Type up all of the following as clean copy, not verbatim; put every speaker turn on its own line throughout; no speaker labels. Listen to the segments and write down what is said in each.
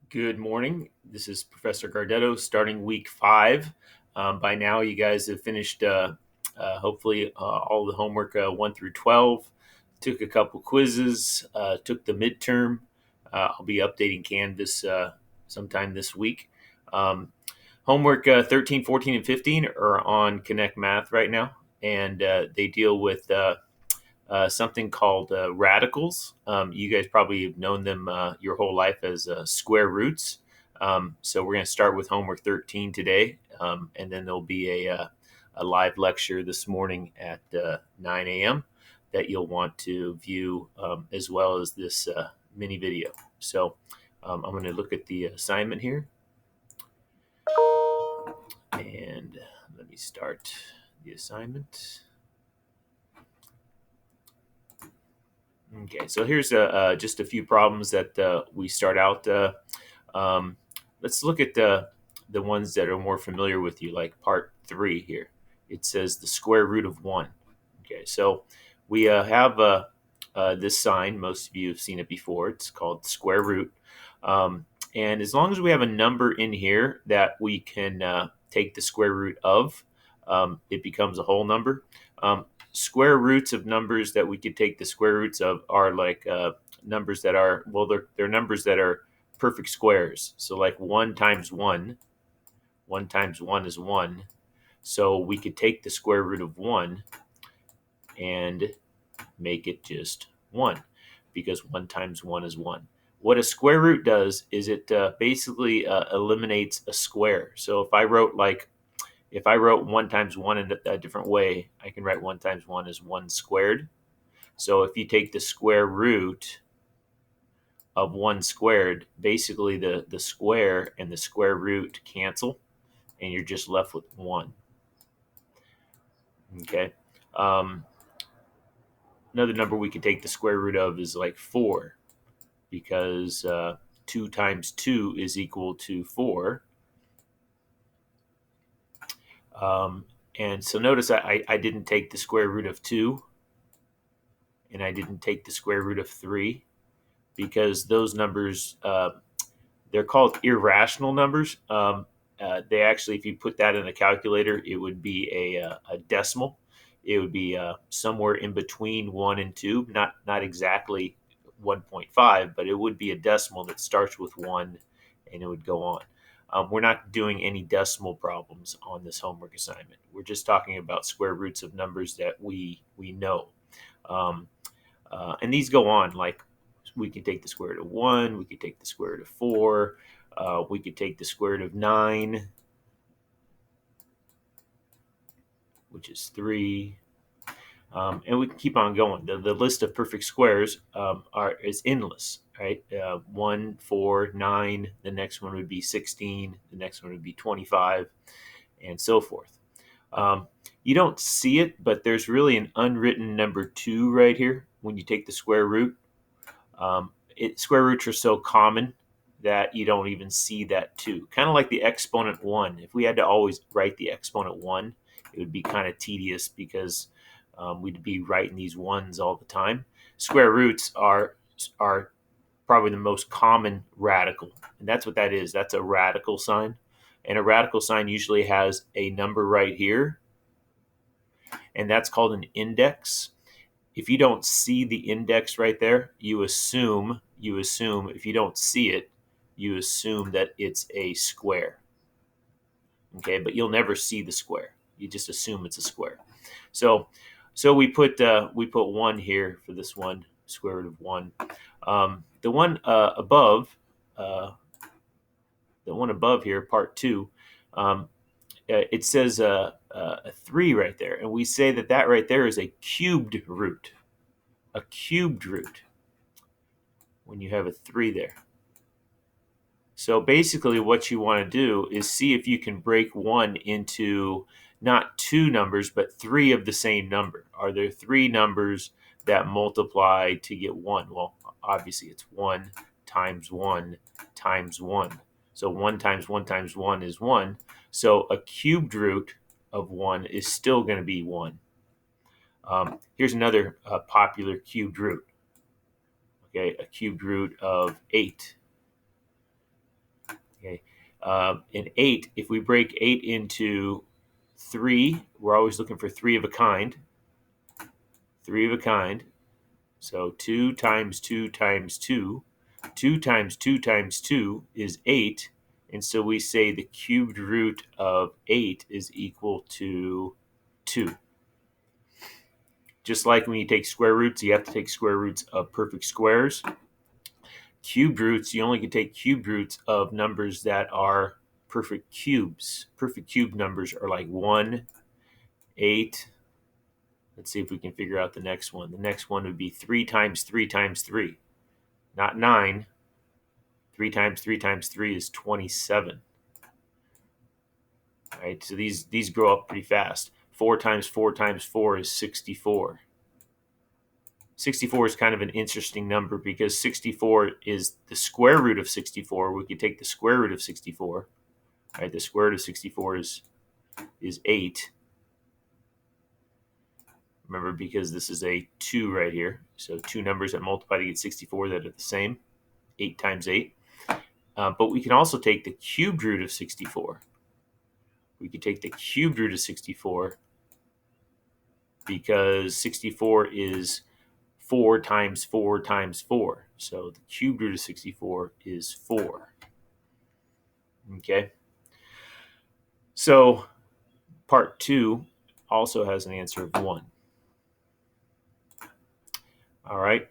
Good morning. This is Professor Gardetto starting week 5. By now, you guys have finished hopefully all the homework 1 through 12. Took a couple quizzes, took the midterm. I'll be updating Canvas sometime this week. Um, Homework 13, 14, and 15 are on Connect Math right now, and they deal with something called radicals. You guys probably have known them your whole life as square roots. So we're going to start with homework 13 today, and then there'll be a live lecture this morning at 9 a.m. that you'll want to view, as well as this mini video. So I'm going to look at the assignment here, and let me start the assignment. Okay, so here's just a few problems that we start out. Um, let's look at the ones that are more familiar with you, like part 3 here. It says the square root of 1. Okay, so we have this sign. Most of you have seen it before. It's called square root. And as long as we have a number in here that we can take the square root of, it becomes a whole number. Square roots of numbers that we could take the square roots of are like numbers that are, well, they're numbers that are perfect squares. So like 1 times 1 times 1 is 1. So we could take the square root of 1 and make it just 1, because 1 times 1 is 1. What a square root does is it basically eliminates a square. So if I wrote 1 times 1 in a different way, I can write 1 times 1 as 1 squared. So if you take the square root of 1 squared, basically the square and the square root cancel, and you're just left with 1. Okay. Um, Another number we could take the square root of is like 4, because 2 times 2 is equal to 4. Um, and so notice I didn't take the square root of 2, and I didn't take the square root of 3, because those numbers, they're called irrational numbers. They actually, if you put that in a calculator, it would be a decimal. It would be somewhere in between 1 and 2, not exactly 1.5, but it would be a decimal that starts with 1, and it would go on. We're not doing any decimal problems on this homework assignment. We're just talking about square roots of numbers that we know. Um, and these go on, like we can take the square root of 1, we could take the square root of 4, we could take the square root of 9, which is 3. And we can keep on going. The list of perfect squares is endless, right? 1, 4, 9. The next one would be 16. The next one would be 25, and so forth. You don't see it, but there's really an unwritten number 2 right here when you take the square root. Square roots are so common that you don't even see that 2. Kind of like the exponent 1. If we had to always write the exponent 1, it would be kind of tedious, because we'd be writing these ones all the time. Square roots are probably the most common radical, and that's what that is. That's a radical sign, and a radical sign usually has a number right here, and that's called an index. If you don't see the index right there, you assume if you don't see it, you assume that it's a square. Okay, but you'll never see the square. You just assume it's a square. So we put 1 here for this one, square root of 1. The one above, here, part 2, it says a 3 right there, and we say that right there is a cubed root. A cubed root, when you have a 3 there. So basically what you want to do is see if you can break 1 into not 2 numbers, but 3 of the same number. Are there 3 numbers that multiply to get 1? Well, obviously it's 1 times 1 times 1. So 1 times 1 times 1 is 1. So a cubed root of 1 is still going to be 1. Here's another popular cubed root. Okay, a cubed root of 8. Okay. And 8, if we break 8 into 3, we're always looking for 3 of a kind. 3 of a kind. So 2 times 2 times 2. 2 times 2 times 2 is 8. And so we say the cubed root of 8 is equal to 2. Just like when you take square roots, you have to take square roots of perfect squares. Cubed roots, you only can take cubed roots of numbers that are perfect cubes. Perfect cube numbers are like 1, 8. Let's see if we can figure out the next one. The next one would be 3 times 3 times 3, not 9. 3 times 3 times 3 is 27. Right? So these grow up pretty fast. 4 times 4 times 4 is 64. 64 is kind of an interesting number because 64 is the square root of 64. We could take the square root of 64. Right? The square root of 64 is 8. Remember, because this is a 2 right here. So two numbers that multiply to get 64 that are the same. 8 times 8. But we can also take the cubed root of 64. We could take the cubed root of 64 because 64 is 4 times 4 times 4. So the cubed root of 64 is 4. Okay. So part 2 also has an answer of 1. All right.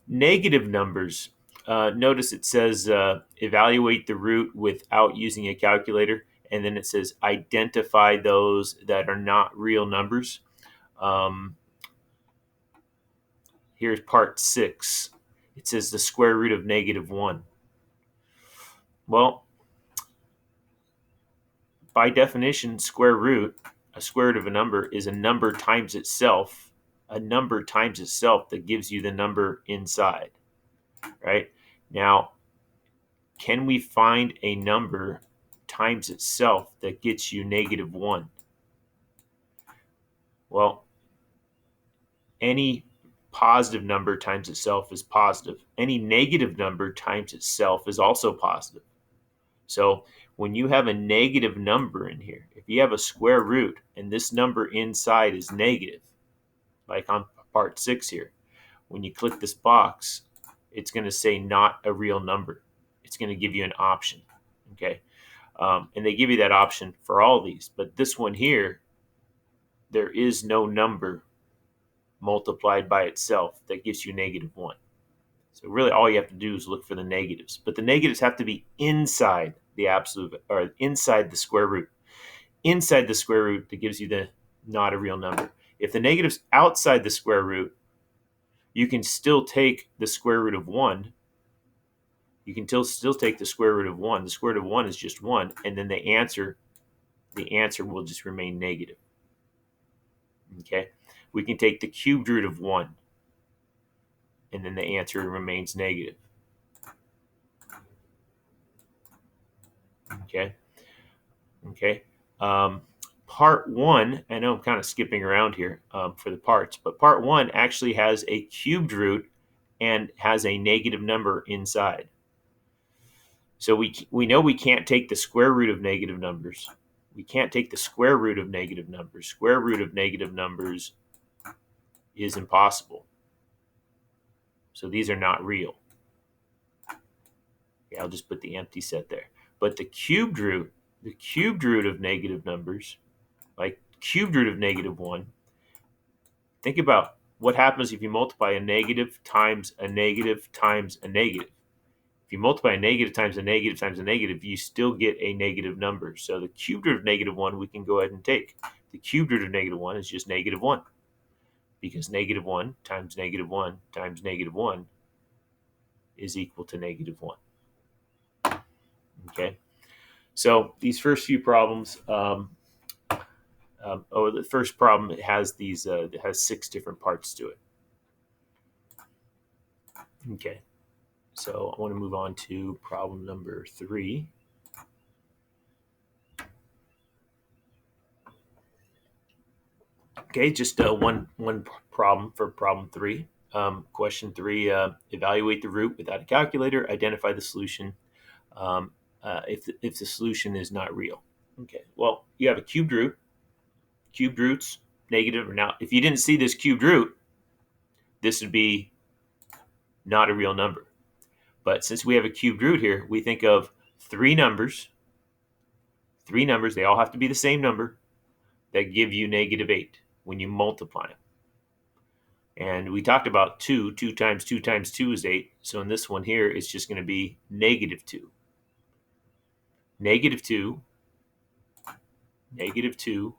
Negative numbers. Notice it says evaluate the root without using a calculator. And then it says identify those that are not real numbers. Here's part 6. It says the square root of -1. Well, by definition, a square root of a number is a number times itself. A number times itself that gives you the number inside. Right? Now, can we find a number times itself that gets you -1? Well, any positive number times itself is positive. Any negative number times itself is also positive. So when you have a negative number in here, if you have a square root and this number inside is negative, like on part 6 here, when you click this box, it's going to say not a real number. It's going to give you an option. Okay. And they give you that option for all these. But this one here, there is no number multiplied by itself that gives you -1. So really all you have to do is look for the negatives. But the negatives have to be inside the absolute, or inside the square root. Inside the square root that gives you the not a real number. If the negative's outside the square root, you can still take the square root of 1. You can still take the square root of 1. The square root of 1 is just 1, and then the answer will just remain negative. Okay? We can take the cubed root of 1, and then the answer remains negative. Okay? Okay? Part 1, I know I'm kind of skipping around here for the parts, but part 1 actually has a cubed root and has a negative number inside. So we know we can't take the square root of negative numbers. We can't take the square root of negative numbers. Square root of negative numbers is impossible. So these are not real. Okay, I'll just put the empty set there. But the cubed root of negative numbers, like cubed root of -1, think about what happens if you multiply a negative times a negative times a negative. If you multiply a negative times a negative times a negative, you still get a negative number. So the cubed root of -1 we can go ahead and take. The cubed root of -1 is just -1, because -1 times -1 times -1 is equal to -1. Okay, so these first few problems, the first problem has it has 6 different parts to it. Okay, so I want to move on to problem number 3. Okay, just one problem for problem 3. Question 3: evaluate the root without a calculator. Identify the solution. if the solution is not real. Okay, well, you have a cubed root. Cubed roots, negative. Now, if you didn't see this cubed root, this would be not a real number. But since we have a cubed root here, we think of three numbers, they all have to be the same number, that give you -8 when you multiply them. And we talked about 2. 2 times 2 times 2 is 8. So in this one here, it's just going to be -2. -2, -2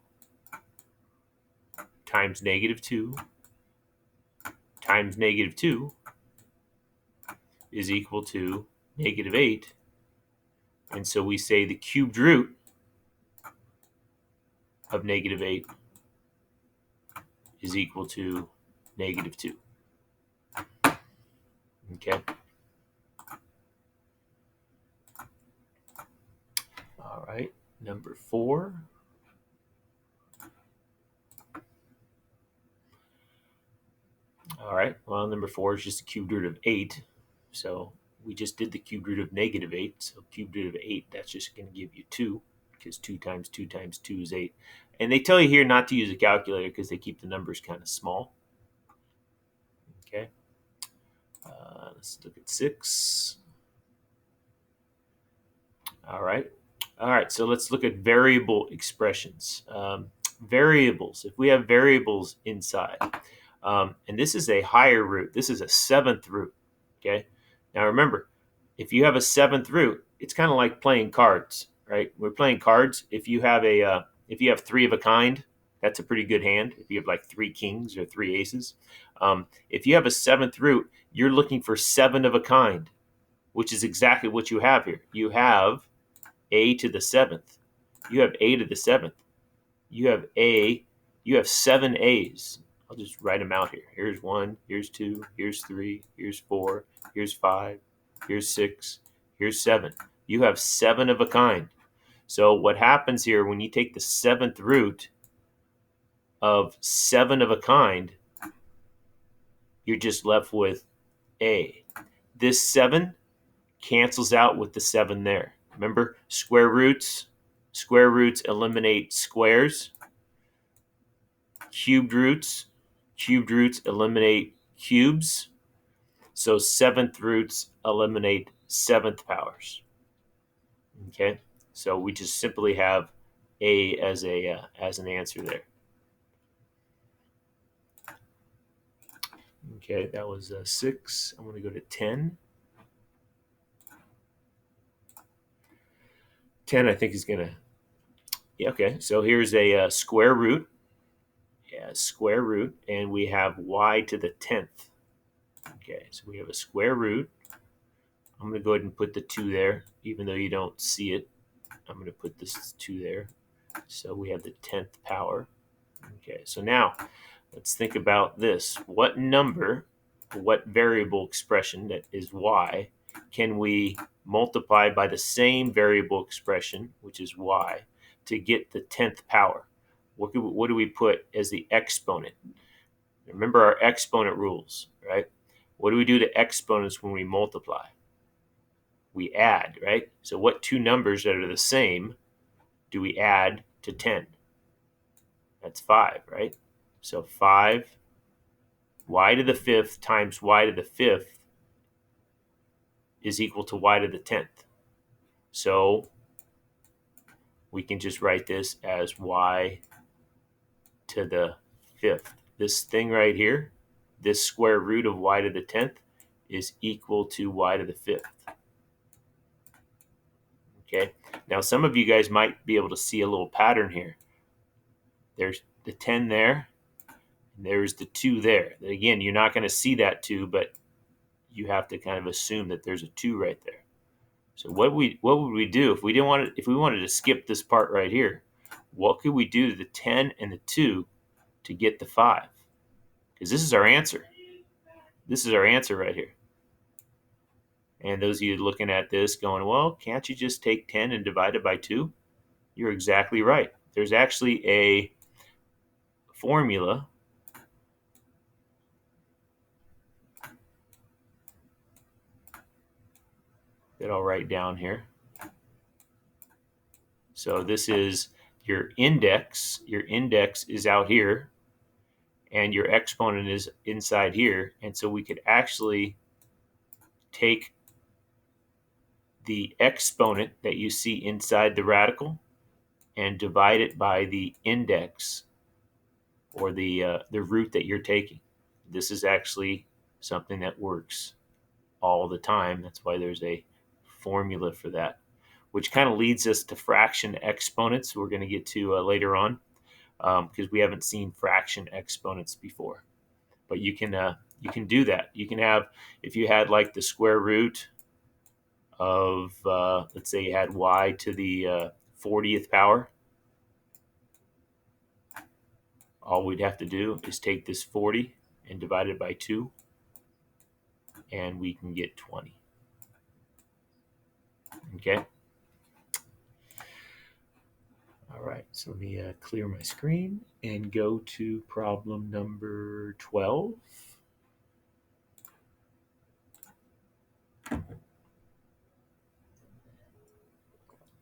times -2 times -2 is equal to -8. And so we say the cubed root of -8 is equal to -2. Okay. All right. Number 4. All right. Well, number 4 is just the cubed root of 8. So we just did the cubed root of -8. So cubed root of 8, that's just going to give you 2, because 2 times 2 times 2 is 8. And they tell you here not to use a calculator because they keep the numbers kind of small. Okay. Let's look at 6. All right. All right. So let's look at variable expressions. Variables. If we have variables inside, and this is a higher root, this is a 7th root. Okay. Now remember, if you have a 7th root, it's kind of like playing cards, right? We're playing cards. If you have three of a kind, that's a pretty good hand. If you have like 3 kings or 3 aces, if you have a 7th root, you're looking for 7 of a kind, which is exactly what you have here. You have a to the 7th. You have a to the 7th. You have 7 a's. I'll just write them out here. Here's 1, here's 2, here's 3, here's 4, here's 5, here's 6, here's 7. You have 7 of a kind. So what happens here when you take the 7th root of 7 of a kind, you're just left with a. This 7 cancels out with the 7 there. Remember, square roots eliminate squares. Cubed roots eliminate cubes. So 7th roots eliminate 7th powers. Okay, so we just simply have a as an answer there. Okay, that was 6. I'm going to go to 10. 10, I think, is going to... Yeah, okay, so here's a square root. Yeah, square root, and we have y to the 10th. Okay, so we have a square root. I'm going to go ahead and put the 2 there, even though you don't see it. I'm going to put this 2 there. So we have the 10th power. Okay, so now let's think about this. What number, what variable expression that is y, can we multiply by the same variable expression, which is y, to get the 10th power? What do we put as the exponent? Remember our exponent rules, right? What do we do to exponents when we multiply? We add, right? So what 2 numbers that are the same do we add to 10? That's 5, right? So 5 y to the 5th times y to the 5th is equal to y to the 10th. So we can just write this as y to the 5th. This thing right here, this square root of y to the 10th, is equal to y to the 5th. Okay, now some of you guys might be able to see a little pattern here. There's the 10 there, and there's the 2 there. Again, you're not going to see that 2, but you have to kind of assume that there's a 2 right there. So what would we do if we wanted to skip this part right here? What could we do to the 10 and the 2 to get the 5? Because this is our answer. This is our answer right here. And those of you looking at this going, well, can't you just take 10 and divide it by 2? You're exactly right. There's actually a formula that I'll write down here. So this is your index. Your index is out here, and your exponent is inside here. And so we could actually take the exponent that you see inside the radical and divide it by the index, or the root that you're taking. This is actually something that works all the time. That's why there's a formula for that, which kind of leads us to fraction exponents. We're going to get to later on, because we haven't seen fraction exponents before. But you can do that. You can have, if you had like the square root of, let's say you had y to the 40th power, all we'd have to do is take this 40 and divide it by 2, and we can get 20. Okay. All right, so let me clear my screen and go to problem number 12.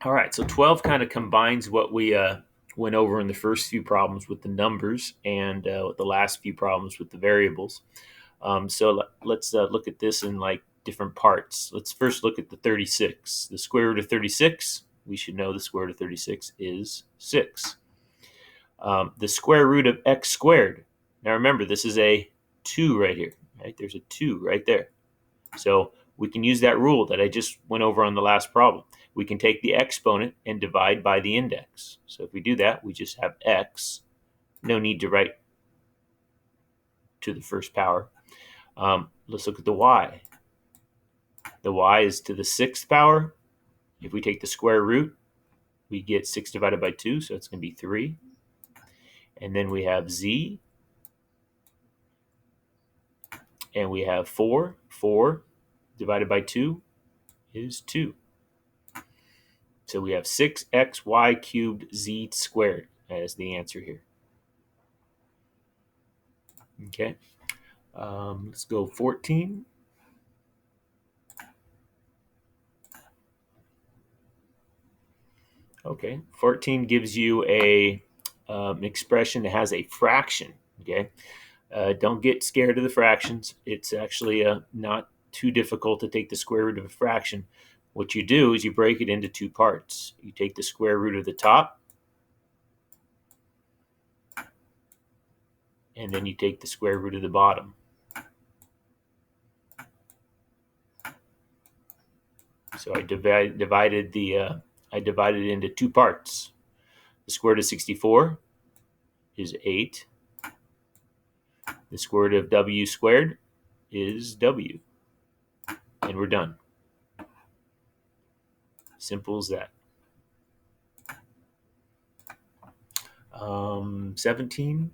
All right, so 12 kind of combines what we went over in the first few problems with the numbers, and the last few problems with the variables. So let's look at this in like different parts. Let's first look at the 36. The square root of 36, we should know the square root of 36 is 6. The square root of x squared. Now remember, this is a 2 right here. Right? There's a 2 right there. So we can use that rule that I just went over on the last problem. We can take the exponent and divide by the index. So if we do that, we just have x. No need to write to the first power. Let's look at the y. The y is to the 6th power. If we take the square root, we get 6 divided by 2, so it's going to be 3. And then we have z, and we have 4. 4 divided by 2 is 2. So we have 6xy cubed z squared as the answer here. Okay, let's go 14. Okay, 14 gives you an expression that has a fraction. Okay, don't get scared of the fractions. It's actually not too difficult to take the square root of a fraction. What you do is you break it into 2 parts. You take the square root of the top, and then you take the square root of the bottom. So I divided it into 2 parts. The square root of 64 is 8. The square root of w squared is w. And we're done. Simple as that. 17.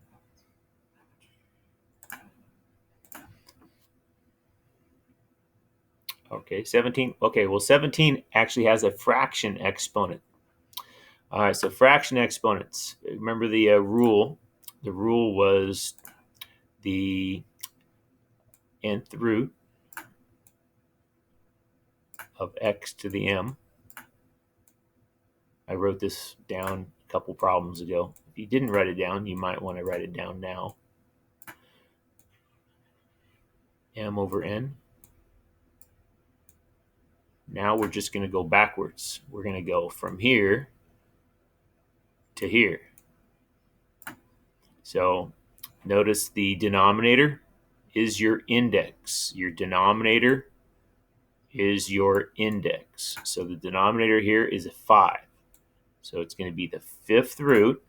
Okay, 17. Okay, well, 17 actually has a fraction exponent. All right, so fraction exponents. Remember the rule. The rule was the nth root of x to the m. I wrote this down a couple problems ago. If you didn't write it down, you might want to write it down now. M over n. Now we're just going to go backwards. We're going to go from here to here. So notice the denominator is your index. Your denominator is your index. So the denominator here is a 5. So it's going to be the fifth root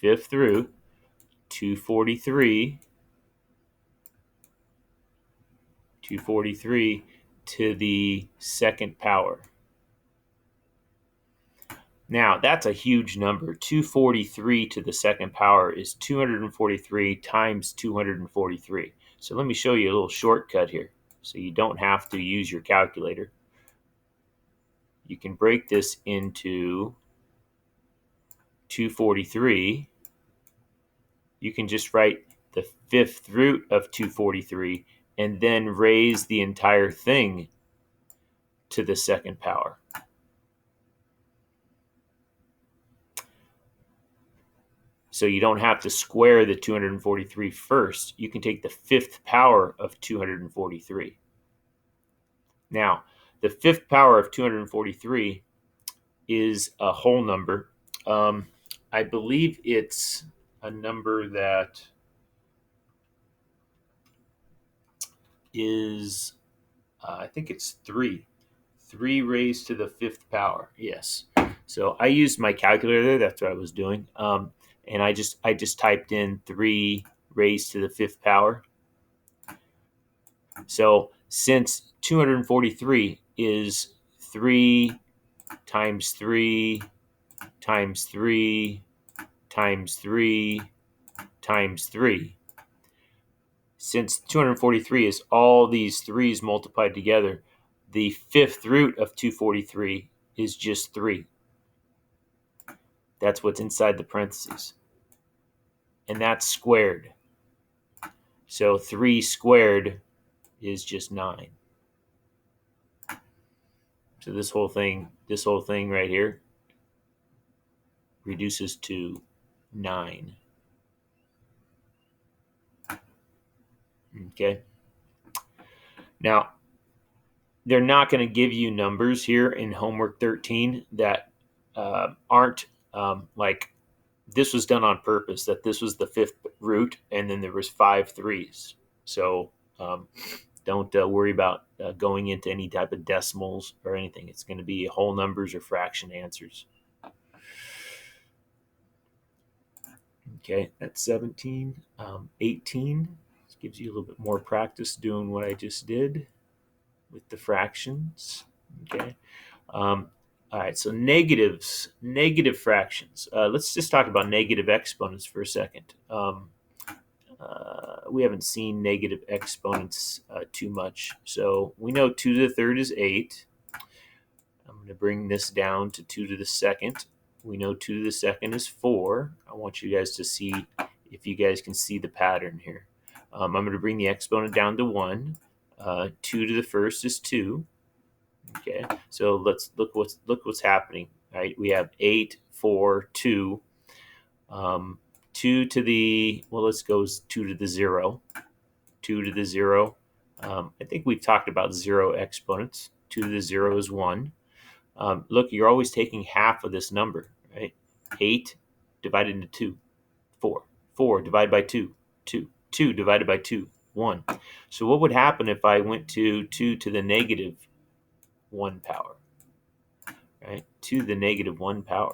243 to the 2nd power. Now, that's a huge number. 243 to the 2nd power is 243 times 243. So let me show you a little shortcut here, so you don't have to use your calculator. You can break this into 243. You can just write the 5th root of 243 and then raise the entire thing to the 2nd power. So you don't have to square the 243 first. You can take the fifth power of 243. Now, the fifth power of 243 is a whole number. I believe it's a number that is, I think it's 3. 3 raised to the fifth power. Yes. So I used my calculator there. That's what I was doing. And I just typed in 3 raised to the fifth power. So since 243 is 3 times 3 times 3 times 3 times 3, since 243 is all these 3's multiplied together, the fifth root of 243 is just 3. That's what's inside the parentheses. And that's squared. So 3 squared is just 9. So this whole thing right here reduces to 9. Okay. Now, they're not going to give you numbers here in homework 13 that aren't like this was done on purpose, that this was the fifth root and then there was 5 3's. So don't worry about going into any type of decimals or anything. It's going to be whole numbers or fraction answers. Okay, that's 17. 18 this gives you a little bit more practice doing what I just did with the fractions. Okay. All right, so negative fractions. Let's just talk about negative exponents for a second. We haven't seen negative exponents too much. So we know 2 to the third is 8. I'm going to bring this down to 2 to the second. We know 2 to the second is 4. I want you guys to see if you guys can see the pattern here. I'm going to bring the exponent down to 1. 2 to the first is 2. Okay, so let's look what's happening. Right, we have 8, 4, 2. 2 to the, well, let's go 2 to the 0. 2 to the 0. I think we've talked about 0 exponents. 2 to the 0 is 1. Look, you're always taking half of this number, right? 8 divided into 2, 4. 4 divided by 2, 2. 2 divided by 2, 1. So what would happen if I went to 2 to the negative 1 power? Right? 2 to the negative 1 power.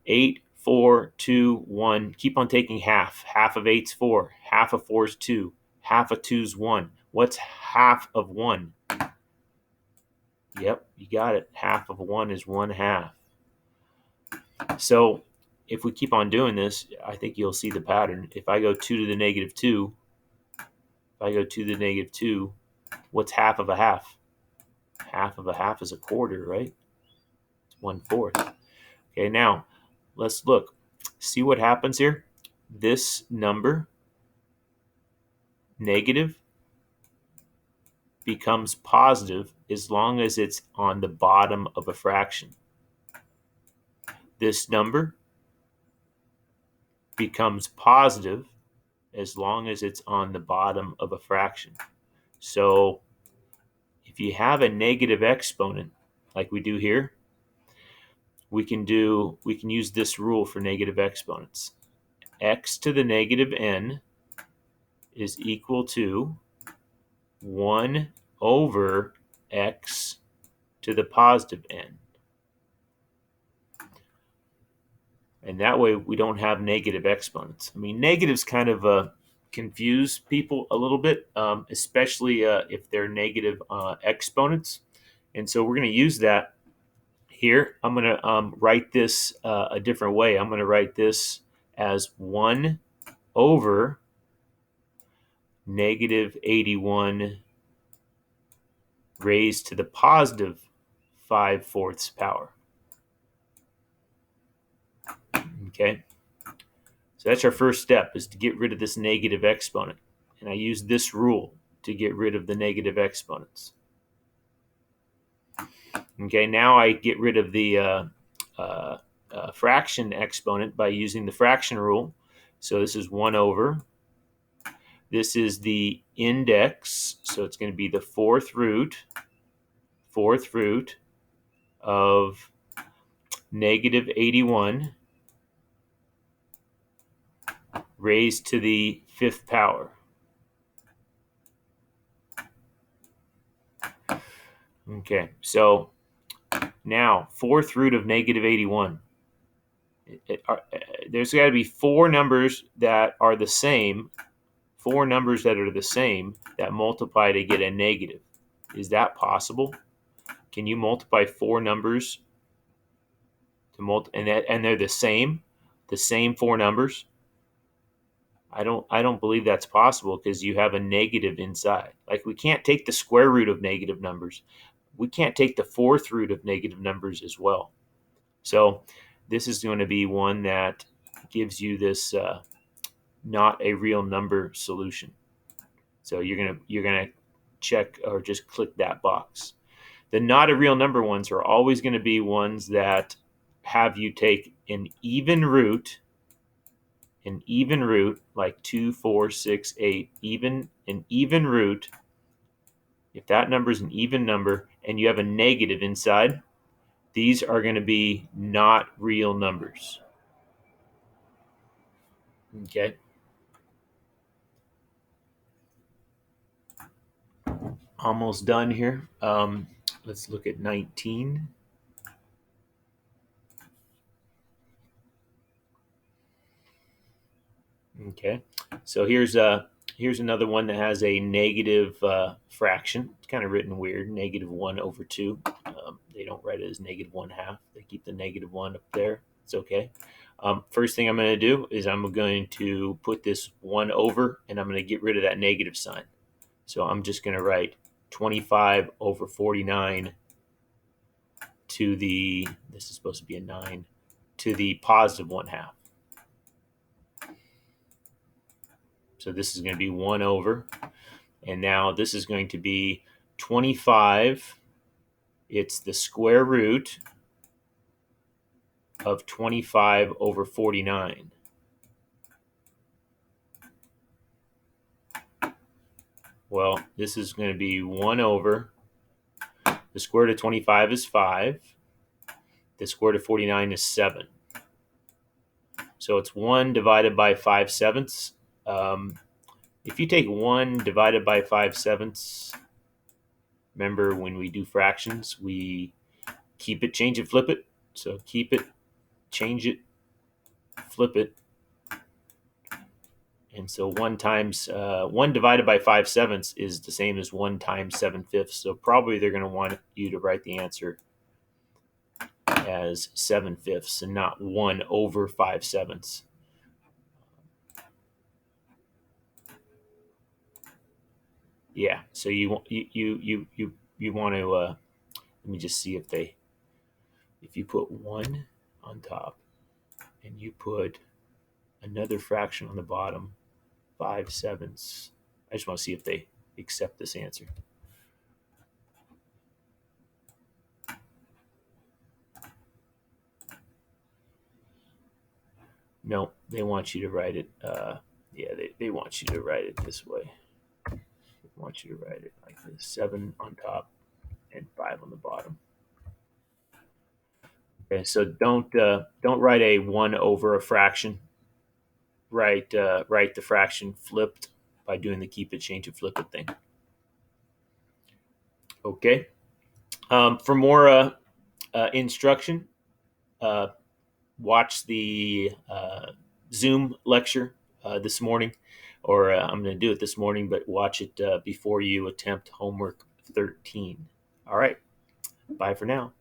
8, 4, 2, 1. Keep on taking half. Half of 8's 4. Half of 4 is 2. Half of 2 is 1. What's half of 1? Yep, you got it. Half of 1 is 1/2. So if we keep on doing this, I think you'll see the pattern. If I go 2 to the negative 2, what's half of a half? Half of a half is a quarter, right? It's 1/4. Okay, now let's look. See what happens here? This number, negative, becomes positive as long as it's on the bottom of a fraction. This number becomes positive as long as it's on the bottom of a fraction. So if you have a negative exponent like we do here, we can use this rule for negative exponents. X to the negative n is equal to 1 over x to the positive n. And that way we don't have negative exponents. I mean, negatives kind of confuse people a little bit, especially if they're negative exponents. And so we're going to use that here. I'm going to write this a different way. I'm going to write this as 1 over negative 81 raised to the positive 5/4 power. Okay, so that's our first step, is to get rid of this negative exponent. And I use this rule to get rid of the negative exponents. Okay, now I get rid of the fraction exponent by using the fraction rule. So this is 1 over. This is the index, so it's going to be the fourth root of negative 81 raised to the fifth power. Okay, so now fourth root of negative 81. There's got to be four numbers that are the same, that multiply to get a negative. Is that possible? Can you multiply four numbers to and they're the same four numbers? I don't believe that's possible, because you have a negative inside. Like, we can't take the square root of negative numbers. We can't take the fourth root of negative numbers as well. So this is going to be one that gives you this not a real number solution. So you're gonna check or just click that box. The not a real number ones are always going to be ones that have you take an even root, like 2, 4, 6, 8, an even root. If that number is an even number and you have a negative inside, these are going to be not real numbers. Okay. Almost done here. Let's look at 19. Okay, so here's another one that has a negative fraction. It's kind of written weird, negative 1 over 2. They don't write it as negative 1/2. They keep the negative 1 up there. It's okay. First thing I'm going to do is I'm going to put this 1 over, and I'm going to get rid of that negative sign. So I'm just going to write 25 over 49 to the, this is supposed to be a 9, to the positive 1/2. So this is going to be 1 over. And now this is going to be 25. It's the square root of 25 over 49. Well, this is going to be 1 over. The square root of 25 is 5. The square root of 49 is 7. So it's 1 divided by 5/7. If you take 1 divided by 5/7, remember when we do fractions, we keep it, change it, flip it. So keep it, change it, flip it. And so 1 divided by 5/7 is the same as 1 times 7/5. So probably they're going to want you to write the answer as 7/5 and not 1 over 5/7. Yeah. So you want to let me just see if you put 1 on top and you put another fraction on the bottom, 5/7. I just want to see if they accept this answer. No, they want you to write it. They want you to write it this way. They want you to write it like this: 7 on top and 5 on the bottom. Okay, so don't write a 1 over a fraction. Write the fraction flipped by doing the keep it, change it, flip it thing. Okay. For more instruction, watch the Zoom lecture this morning, or I'm going to do it this morning, but watch it before you attempt homework 13. All right. Bye for now.